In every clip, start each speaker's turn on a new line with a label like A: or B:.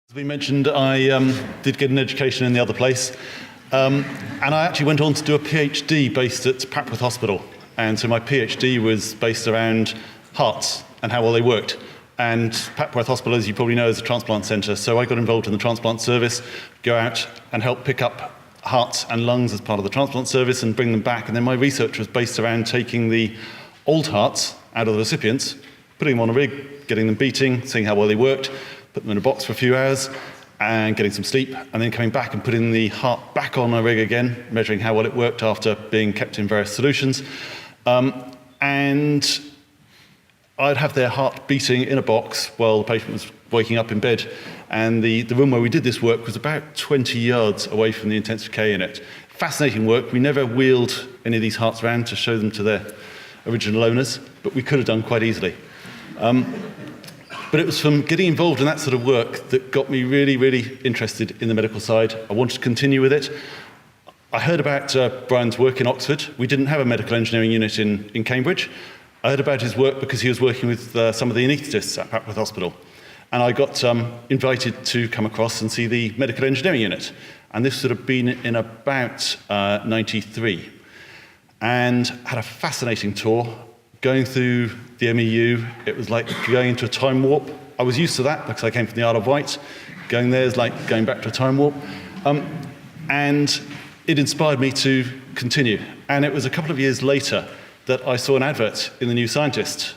A: As we mentioned, I did get an education in the other place, and I actually went on to do a PhD based at Papworth Hospital. And so my PhD was based around hearts and how well they worked. And Papworth Hospital, as you probably know, is a transplant centre, so I got involved in the transplant service, go out and help pick up hearts and lungs as part of the transplant service and bring them back. And then my research was based around taking the old hearts out of the recipients, putting them on a rig, getting them beating, seeing how well they worked, put them in a box for a few hours and getting some sleep, and then coming back and putting the heart back on a rig again, measuring how well it worked after being kept in various solutions. And I'd have their heart beating in a box while the patient was waking up in bed. And the room where we did this work was about 20 yards away from the intensive care unit. Fascinating work. We never wheeled any of these hearts around to show them to their original owners, but we could have done quite easily. But it was from getting involved in that sort of work that got me really, really interested in the medical side. I wanted to continue with it. I heard about Brian's work in Oxford. We didn't have a medical engineering unit in Cambridge. I heard about his work because he was working with some of the anaesthetists at Papworth Hospital. And I got invited to come across and see the medical engineering unit. And this would have been in about 93. And had a fascinating tour. Going through the MEU, it was like going into a time warp. I was used to that because I came from the Isle of Wight. Going there is like going back to a time warp. And it inspired me to continue. And it was a couple of years later that I saw an advert in the New Scientist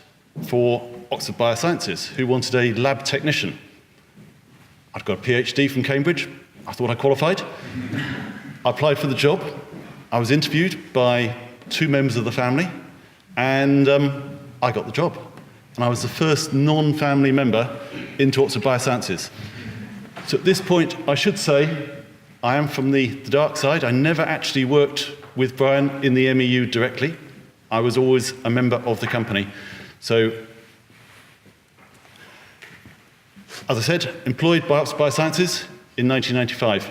A: for Oxford Biosciences who wanted a lab technician. I'd got a PhD from Cambridge. I thought I qualified. I applied for the job. I was interviewed by 2 members of the family. And I got the job. And I was the first non-family member into Oxford Biosciences. So at this point, I should say, I am from the dark side. I never actually worked with Brian in the MEU directly. I was always a member of the company. So, as I said, employed by Oxford Biosciences in 1995.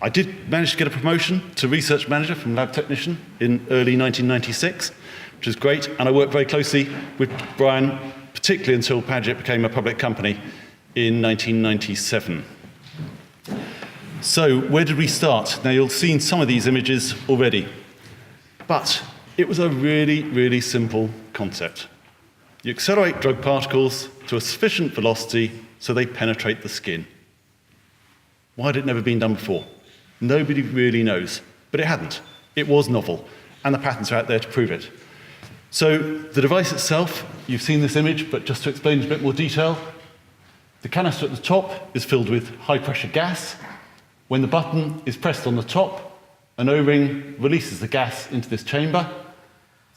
A: I did manage to get a promotion to research manager from lab technician in early 1996. Which is great, and I worked very closely with Brian, particularly until PowderJect became a public company in 1997. So, where did we start? Now, you'll have seen some of these images already, but it was a really, really simple concept. You accelerate drug particles to a sufficient velocity so they penetrate the skin. Why had it never been done before? Nobody really knows, but it hadn't. It was novel, and the patents are out there to prove it. So the device itself, you've seen this image, but just to explain in a bit more detail, the canister at the top is filled with high-pressure gas. When the button is pressed on the top, an O-ring releases the gas into this chamber.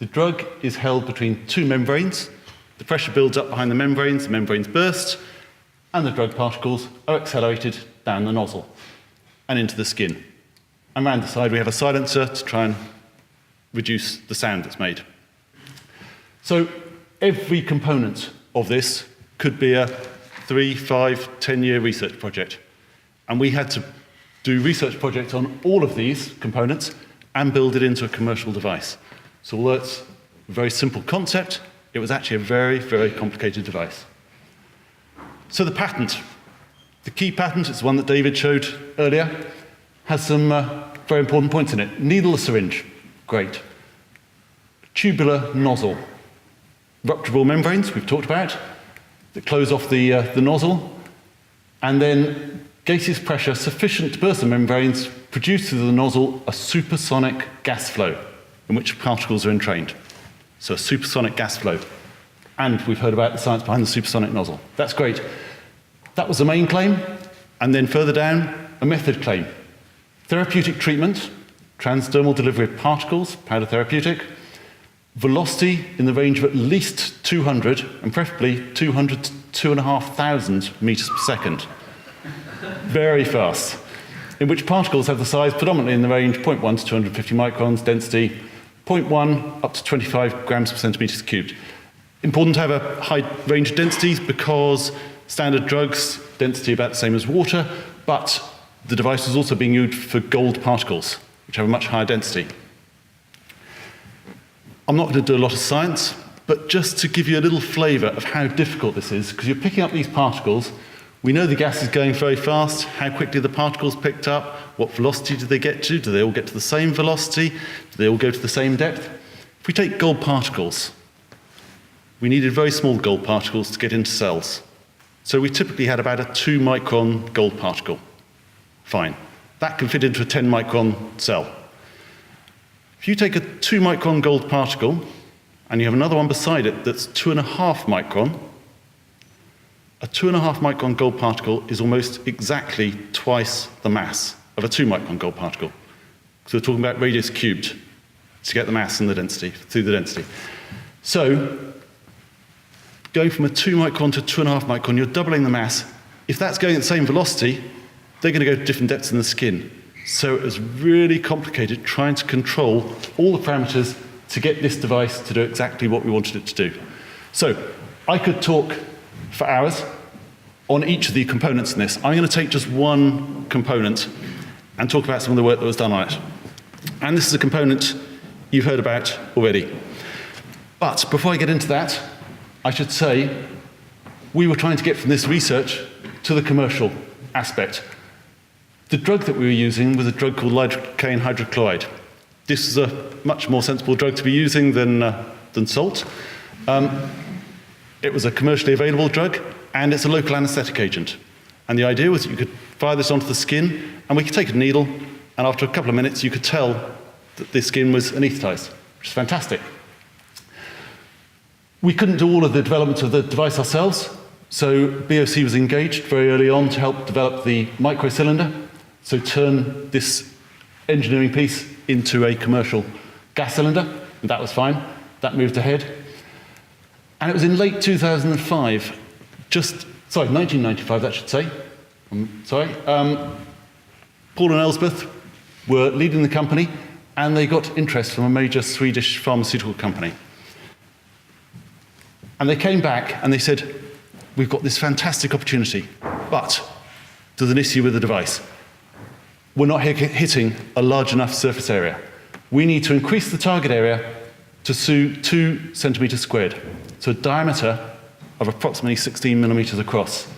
A: The drug is held between 2 membranes. The pressure builds up behind the membranes burst, and the drug particles are accelerated down the nozzle and into the skin. And around the side, we have a silencer to try and reduce the sound that's made. So every component of this could be a 3, 5, 10-year research project. And we had to do research projects on all of these components and build it into a commercial device. So although it's a very simple concept, it was actually a very, very complicated device. So the patent, the key patent, it's the one that David showed earlier, has some very important points in it. Needle syringe, great. Tubular nozzle. Rupturable membranes, we've talked about, that close off the nozzle, and then gaseous pressure sufficient to burst the membranes, produce through the nozzle a supersonic gas flow in which particles are entrained. So a supersonic gas flow. And we've heard about the science behind the supersonic nozzle. That's great. That was the main claim, and then further down, a method claim. Therapeutic treatment, transdermal delivery of particles, powder therapeutic, velocity in the range of at least 200, and preferably 200 to 2,500 meters per second. Very fast. In which particles have the size predominantly in the range 0.1 to 250 microns, density 0.1 up to 25 grams per centimeters cubed. Important to have a high range of densities because standard drugs, density about the same as water, but the device is also being used for gold particles, which have a much higher density. I'm not going to do a lot of science, but just to give you a little flavour of how difficult this is, because you're picking up these particles We know the gas is going very fast, how quickly the particles picked up, what velocity do they get to, do they all get to the same velocity, do they all go to the same depth? If we take gold particles, we needed very small gold particles to get into cells. So we typically had about a 2 micron gold particle. Fine. That can fit into a 10 micron cell. If you take a 2 micron gold particle and you have another one beside it that's 2.5 micron, a 2.5 micron gold particle is almost exactly twice the mass of a 2 micron gold particle. So we're talking about radius cubed to get the mass and the density, through the density. So going from a 2 micron to 2.5 micron, you're doubling the mass. If that's going at the same velocity, they're going to go to different depths in the skin. So it was really complicated trying to control all the parameters to get this device to do exactly what we wanted it to do. So I could talk for hours on each of the components in this. I'm going to take just one component and talk about some of the work that was done on it. And this is a component you've heard about already. But before I get into that, I should say we were trying to get from this research to the commercial aspect. The drug that we were using was a drug called lidocaine hydrochloride. This is a much more sensible drug to be using than salt. It was a commercially available drug, and it's a local anesthetic agent. And the idea was that you could fire this onto the skin, and we could take a needle, and after a couple of minutes, you could tell that the skin was anesthetized, which is fantastic. We couldn't do all of the development of the device ourselves, so BOC was engaged very early on to help develop the microcylinder, so turn this engineering piece into a commercial gas cylinder, and that was fine. That moved ahead. And it was in late 2005, 1995, that should say. Paul and Elsbeth were leading the company, and they got interest from a major Swedish pharmaceutical company. And they came back and they said, we've got this fantastic opportunity, but there's an issue with the device. We're not hitting a large enough surface area. We need to increase the target area to 2 centimeters squared, so a diameter of approximately 16 millimeters across.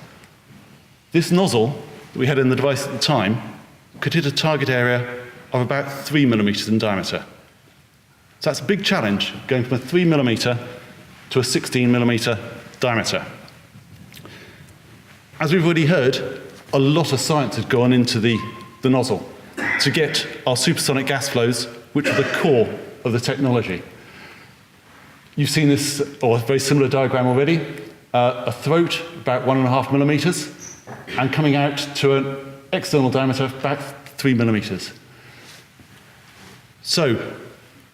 A: This nozzle that we had in the device at the time could hit a target area of about 3 millimeters in diameter. So that's a big challenge, going from a 3 millimeter to a 16 millimeter diameter. As we've already heard, a lot of science had gone into the nozzle to get our supersonic gas flows, which are the core of the technology. You've seen this, or a very similar diagram already, a throat about 1.5 millimeters, and coming out to an external diameter of about 3 millimeters. So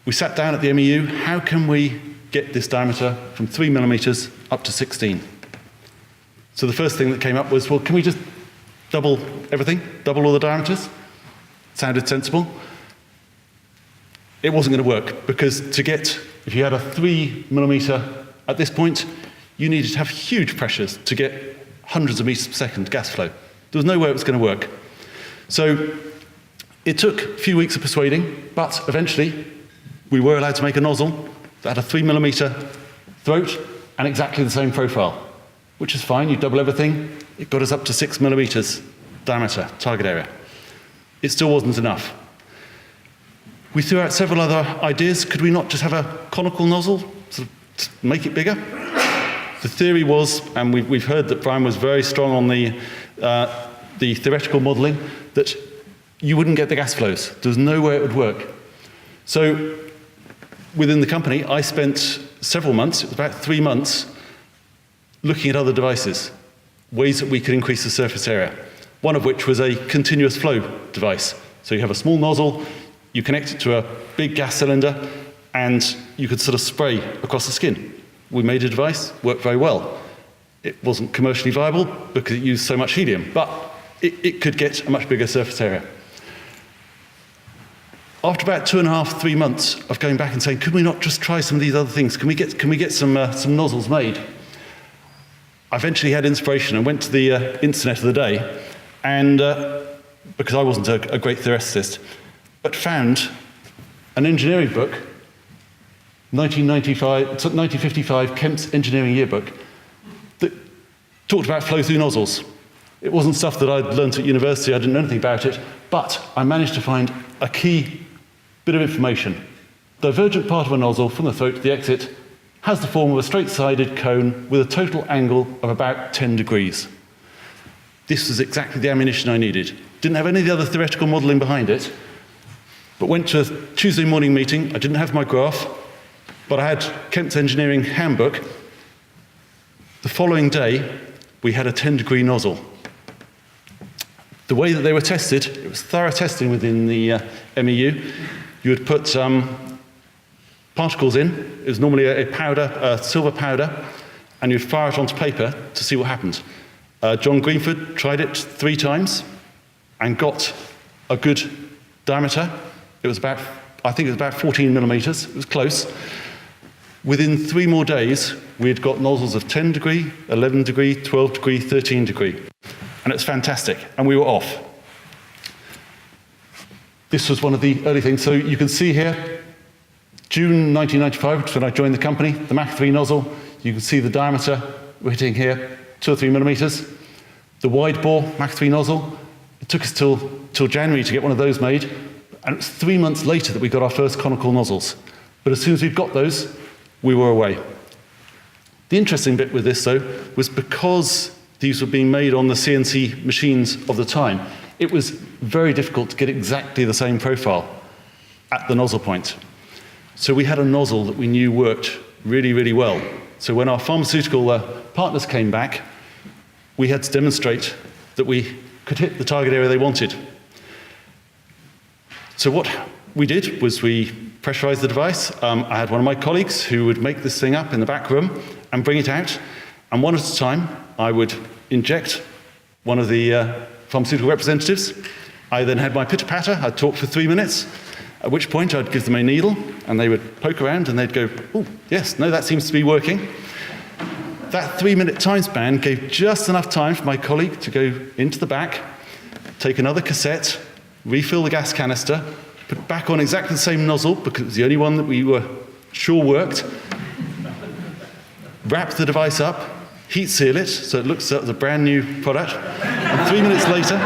A: we sat down at the MEU, how can we get this diameter from 3 millimeters up to 16? So the first thing that came up was, well, can we just double everything, double all the diameters? Sounded sensible. It wasn't going to work, because to get, if you had a 3 millimeter at this point, you needed to have huge pressures to get hundreds of meters per second gas flow. There was no way it was going to work. So it took a few weeks of persuading, but eventually we were allowed to make a nozzle that had a 3 millimeter throat and exactly the same profile, which is fine. You double everything. It got us up to 6 millimeters diameter, target area. It still wasn't enough. We threw out several other ideas. Could we not just have a conical nozzle, sort of make it bigger? The theory was, and we've heard that Brian was very strong on the theoretical modeling, that you wouldn't get the gas flows. There was no way it would work. So within the company, I spent several months, it was about 3 months, looking at other devices, ways that we could increase the surface area, one of which was a continuous flow device. So you have a small nozzle, you connect it to a big gas cylinder, and you could sort of spray across the skin. We made a device, worked very well. It wasn't commercially viable because it used so much helium, but it could get a much bigger surface area. After about 2.5, 3 months of going back and saying, could we not just try some of these other things? Can we get some nozzles made? I eventually had inspiration and went to the internet of the day, and because I wasn't a great theoreticist, but found an engineering book, 1955, Kemp's Engineering Yearbook, that talked about flow-through nozzles. It wasn't stuff that I'd learnt at university, I didn't know anything about it, but I managed to find a key bit of information. The divergent part of a nozzle from the throat to the exit has the form of a straight-sided cone with a total angle of about 10 degrees. This was exactly the ammunition I needed. Didn't have any of the other theoretical modelling behind it, but went to a Tuesday morning meeting. I didn't have my graph, but I had Kemp's engineering handbook. The following day, we had a 10-degree nozzle. The way that they were tested, it was thorough testing within the MEU. You would put particles in. It was normally a powder, a silver powder, and you'd fire it onto paper to see what happened. John Greenford tried it 3 times and got a good diameter. It was about, I think it was about 14 millimeters. It was close. Within 3 more days, we had got nozzles of 10 degree, 11 degree, 12 degree, 13 degree. And it was fantastic, and we were off. This was one of the early things. So you can see here, June 1995, which is when I joined the company, the Mach 3 nozzle. You can see the diameter we're hitting here, 2 or 3 millimeters. The wide bore Mach 3 nozzle, it took us till January to get one of those made, and it was 3 months later that we got our first conical nozzles. But as soon as we'd got those, we were away. The interesting bit with this, though, was because these were being made on the CNC machines of the time, it was very difficult to get exactly the same profile at the nozzle point. So we had a nozzle that we knew worked really, really well. So when our pharmaceutical partners came back, we had to demonstrate that we could hit the target area they wanted. So what we did was we pressurized the device. I had one of my colleagues who would make this thing up in the back room and bring it out. And one at a time, I would inject one of the pharmaceutical representatives. I then had my pitter-patter. I'd talk for 3 minutes, at which point I'd give them a needle, and they would poke around, and they'd go, oh, yes, no, that seems to be working. That 3-minute time span gave just enough time for my colleague to go into the back, take another cassette, refill the gas canister, put it back on exactly the same nozzle, because it was the only one that we were sure worked, wrap the device up, heat seal it, so it looks like a brand new product, and 3 minutes later,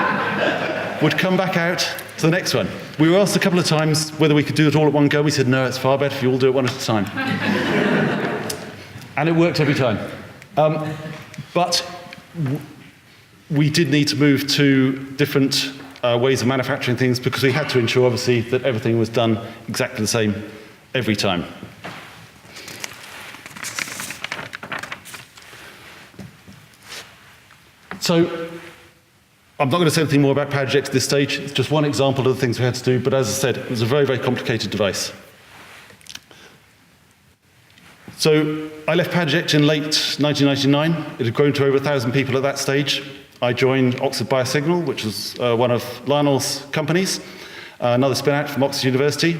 A: would come back out to the next one. We were asked a couple of times whether we could do it all at one go. We said, no, it's far better if you all do it one at a time. And it worked every time. But we did need to move to different ways of manufacturing things because we had to ensure, obviously, that everything was done exactly the same every time. So I'm not going to say anything more about PowderJect at this stage. It's just one example of the things we had to do, but as I said, it was a very, very complicated device. So I left PowderJect in late 1999. It had grown to over 1,000 people at that stage. I joined Oxford BioSignals, which was one of Lionel's companies, another spin-out from Oxford University.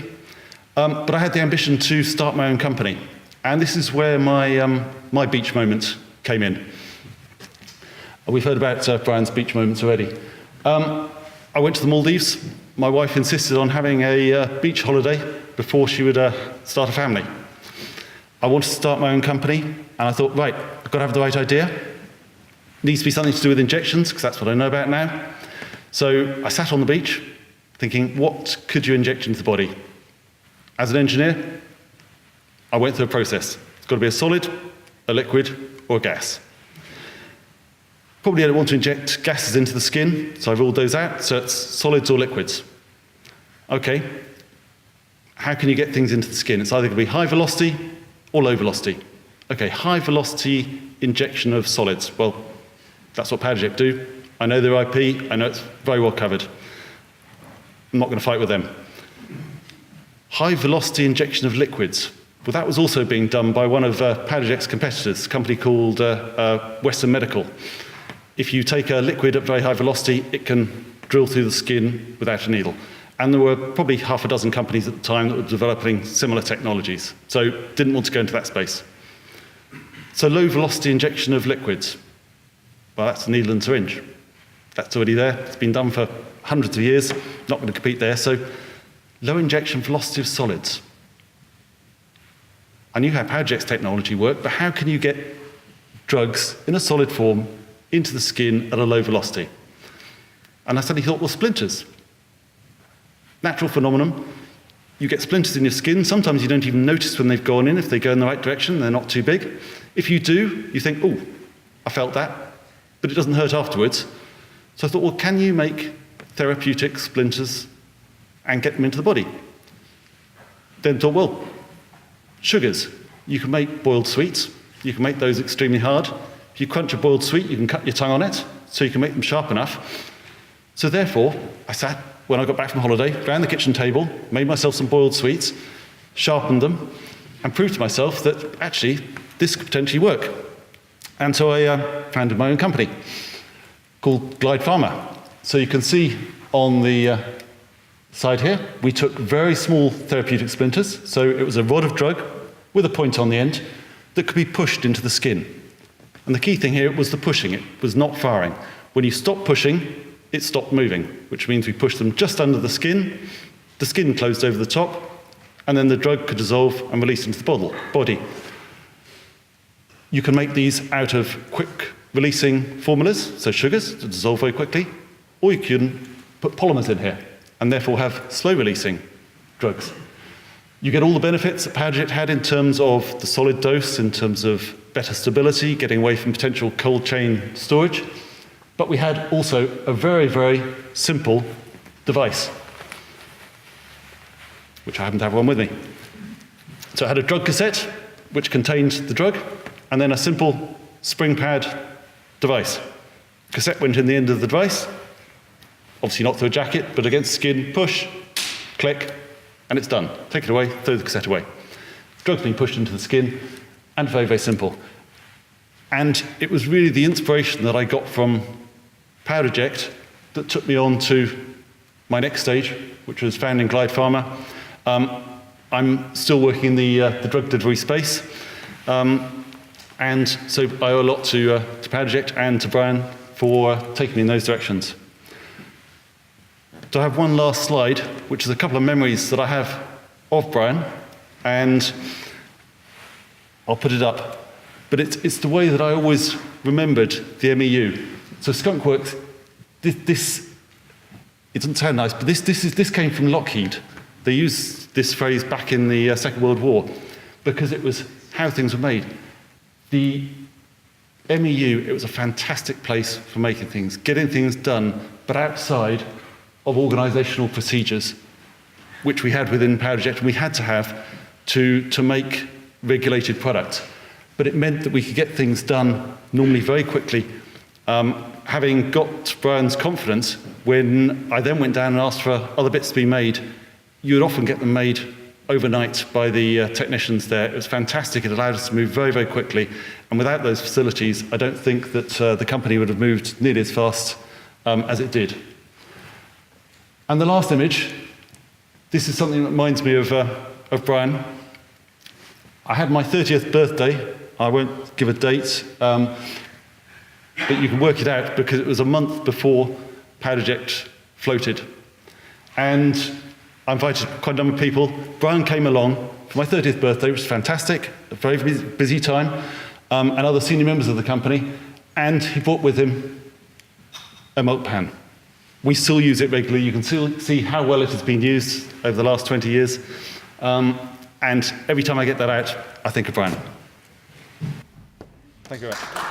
A: But I had the ambition to start my own company. And this is where my beach moment came in. We've heard about Brian's beach moments already. I went to the Maldives. My wife insisted on having a beach holiday before she would start a family. I wanted to start my own company, and I thought, right, I've got to have the right idea. Needs to be something to do with injections, because that's what I know about now. So I sat on the beach, thinking, what could you inject into the body? As an engineer, I went through a process. It's got to be a solid, a liquid, or a gas. Probably I don't want to inject gases into the skin, so I've ruled those out, so it's solids or liquids. Okay, how can you get things into the skin? It's either going to be high velocity or low velocity. Okay, high velocity injection of solids. Well, that's what PowderJect do. I know their IP, I know it's very well covered. I'm not going to fight with them. High velocity injection of liquids. Well, that was also being done by one of PowderJect's competitors, a company called Western Medical. If you take a liquid at very high velocity, it can drill through the skin without a needle. And there were probably half a dozen companies at the time that were developing similar technologies. So didn't want to go into that space. So low velocity injection of liquids. Well, that's a needle and syringe. That's already there. It's been done for hundreds of years. Not going to compete there. So low injection velocity of solids. I knew how PowderJect's technology worked, but how can you get drugs in a solid form into the skin at a low velocity. And I suddenly thought, well, splinters. Natural phenomenon. You get splinters in your skin. Sometimes you don't even notice when they've gone in. If they go in the right direction, they're not too big. If you do, you think, oh, I felt that, but it doesn't hurt afterwards. So I thought, well, can you make therapeutic splinters and get them into the body? Then thought, well, sugars. You can make boiled sweets. You can make those extremely hard. If you crunch a boiled sweet, you can cut your tongue on it, so you can make them sharp enough. So therefore, I sat, when I got back from holiday, around the kitchen table, made myself some boiled sweets, sharpened them, and proved to myself that actually this could potentially work. And so I founded my own company called Pharma. So you can see on the side here, we took very small therapeutic splinters. So it was a rod of drug with a point on the end that could be pushed into the skin. And the key thing here was the pushing. It was not firing. When you stop pushing, it stopped moving, which means we pushed them just under the skin closed over the top, and then the drug could dissolve and release into the body. You can make these out of quick-releasing formulas, so sugars, to dissolve very quickly, or you can put polymers in here, and therefore have slow-releasing drugs. You get all the benefits that PowderJect had in terms of the solid dose, in terms of better stability, getting away from potential cold chain storage. But we had also a very, very simple device, which I happen to have one with me. So it had a drug cassette, which contained the drug, and then a simple spring pad device. Cassette went in the end of the device, obviously not through a jacket, but against skin, push, click, and it's done. Take it away, throw the cassette away. Drug's being pushed into the skin, and very, very simple. And it was really the inspiration that I got from PowderJect that took me on to my next stage, which was founding Pharma. I'm still working in the drug delivery space, and so I owe a lot to PowderJect and to Brian for taking me in those directions. So I have one last slide, which is a couple of memories that I have of Brian, and I'll put it up. But it's the way that I always remembered the MEU. So Skunkworks, it doesn't sound nice, but this came from Lockheed. They used this phrase back in the Second World War because it was how things were made. The MEU, it was a fantastic place for making things, getting things done, but outside of organisational procedures, which we had within PowderJect, and we had to have to make regulated products. But it meant that we could get things done normally very quickly. Having got Brian's confidence, when I then went down and asked for other bits to be made, you would often get them made overnight by the technicians there. It was fantastic. It allowed us to move very, very quickly. And without those facilities, I don't think that the company would have moved nearly as fast as it did. And the last image, this is something that reminds me of Brian. I had my 30th birthday. I won't give a date, but you can work it out because it was a month before PowderJect floated. And I invited quite a number of people. Brian came along for my 30th birthday, which was fantastic, a very busy time, and other senior members of the company, and he brought with him a milk pan. We still use it regularly. You can still see how well it has been used over the last 20 years. And every time I get that out, I think of Brian. Thank you very much.